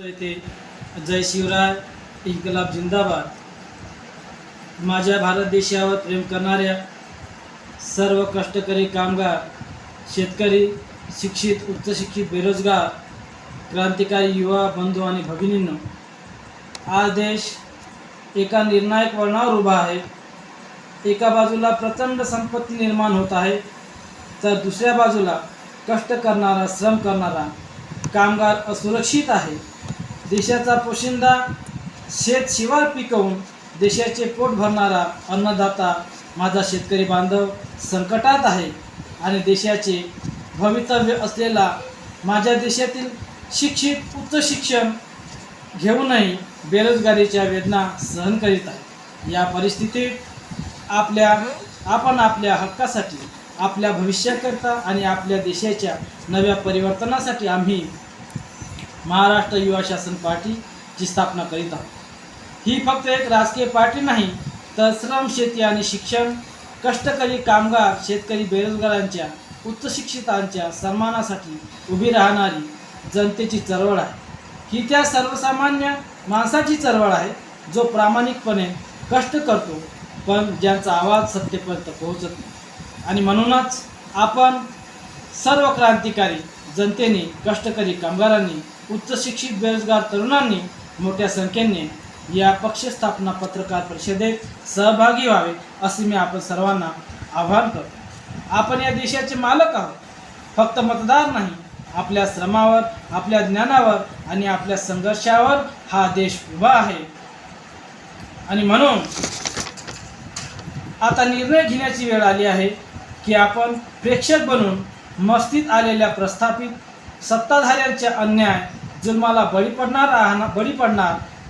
येथे जय शिवराय, इन्कलाब जिंदाबाद. माझ्या भारत देशावर प्रेम करणाऱ्या सर्व कष्टकरी कामगार, शेतकरी, शिक्षित, उच्च शिक्षित, बेरोजगार, क्रांतिकारी युवा बंधू आणि भगिनींनो, आज देश एका निर्णायक वळणावर उभा आहे. एका बाजूला प्रचंड संपत्ती निर्माण होत आहे, तर दुसऱ्या बाजूला कष्ट करणारा, श्रम करणारा कामगार असुरक्षित आहे. देशाचा पोशिंदा शेत शिवार पिकवून देशाचे पोट भरणारा अन्नदाता माझा शेतकरी बांधव संकटात आहे आणि देशाचे भवितव्य असलेला माझ्या देशातील शिक्षित, उच्च शिक्षण घेऊनही बेरोजगारीच्या वेदना सहन करीत आहे. या परिस्थितीत आपण आपल्या हक्कासाठी, आपल्या भविष्याकरता आणि आपल्या देशाच्या नव्या परिवर्तनासाठी आम्ही महाराष्ट्र युवा शासन पार्टीची स्थापना करीत आहोत. ही फक्त एक राजकीय पार्टी नाही, तर श्रम, शेती आणि शिक्षण, कष्टकरी कामगार, शेतकरी, बेरोजगारांच्या, उच्च शिक्षितांच्या सन्मानासाठी उभी राहणारी जनतेची चळवळ आहे. ही त्या सर्वसामान्य माणसाची चळवळ आहे, जो प्रामाणिकपणे कष्ट करतो, पण ज्यांचा आवाज सत्तेपर्यंत पोहोचत नाही. आणि म्हणूनच आपण सर्व क्रांतिकारी जनतेने, कष्टकरी कामगारांनी, उच्च शिक्षित, बेरोजगार तरुणांनी मोठ्या संख्येने या पक्ष स्थापना पत्रकार परिषदेत सहभागी व्हावे असे मी आपण सर्वांना आवाहन करतो. आपण या देशाचे मालक आहोत, फक्त मतदार नाही. आपल्या श्रमावर, आपल्या ज्ञानावर आणि आपल्या संघर्षावर हा देश उभा आहे. आणि म्हणून आता निर्णय घेण्याची वेळ आली आहे की आपण प्रेक्षक बनून मस्तीत आलेल्या प्रस्थापित सत्ताधाऱ्यांच्या अन्याय, जुलमाला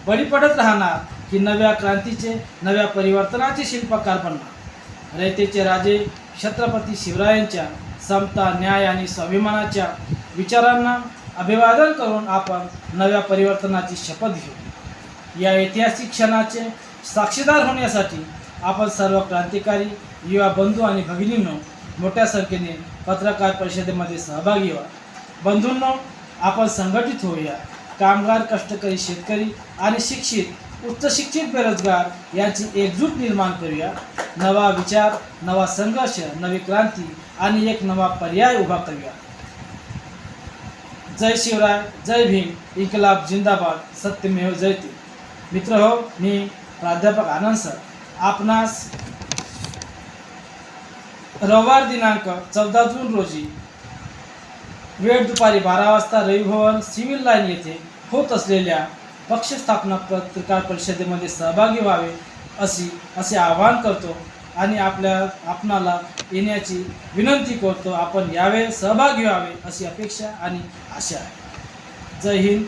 बळी पडत राहणार की नव्या क्रांतीचे, नव्या परिवर्तनाचे शिल्पकार बनणार. रयतेचे राजे छत्रपती शिवरायांच्या समता, न्याय आणि स्वाभिमानाच्या विचारांना अभिवादन करून आपण नव्या परिवर्तनाची शपथ घेऊ. या ऐतिहासिक क्षणाचे साक्षीदार होण्यासाठी आपण सर्व क्रांतिकारी युवा बंधू आणि भगिनींनो मोठ्या संख्येने पत्रकार परिषदेमध्ये सहभागी व्हा. बंधूंनो, आपण संघटित होऊया. कामगार, कष्टकरी, शेतकरी आणि शिक्षित, उच्च शिक्षित, बेरोजगार यांची एकजूट निर्माण करूया. नवा विचार, नवा संघर्ष, नवी क्रांती आणि एक नवा पर्याय उभा करूया. जय शिवराय, जय भीम, इन्कलाब जिंदाबाद, सत्यमेव जयते. मित्र हो, मी प्राध्यापक आनंद सर आपणास रविवार दिनांक 14 जून रोजी वेळ दुपारी 12 वाजता रविभवन सिव्हिल लाईन येथे होत असलेल्या पक्ष स्थापना पत्रकार परिषदेमध्ये सहभागी व्हावे असे आवाहन करतो आणि आपणाला येण्याची विनंती करतो. आपण यावे, सहभागी व्हावे अशी अपेक्षा आणि आशा आहे. जय हिंद,